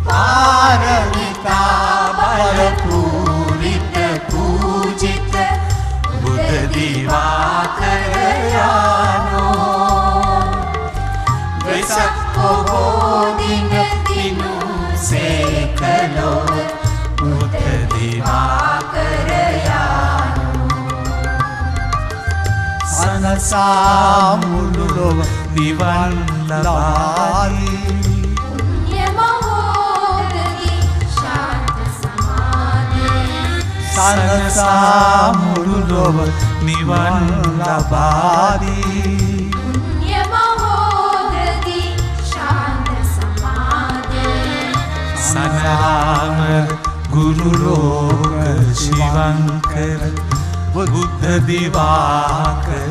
පාරමිතා බලපූරිත පූජිත බුද්ධ දිවාකරයානෝ වෙසක් පොහෝ දින දිනු සේකලෝ බුද්ධ දිවාකරයානෝ සනසා මුළු ලොව නිවන් ලබායි සනසා මුළු ලොව නිවන් ලබාදී පුණ්‍ය මහෝදති ශාන්ත සමාධි සනරාමර ගුරු ලෝක ශිවංකර බුද්ධ දිවාකරයා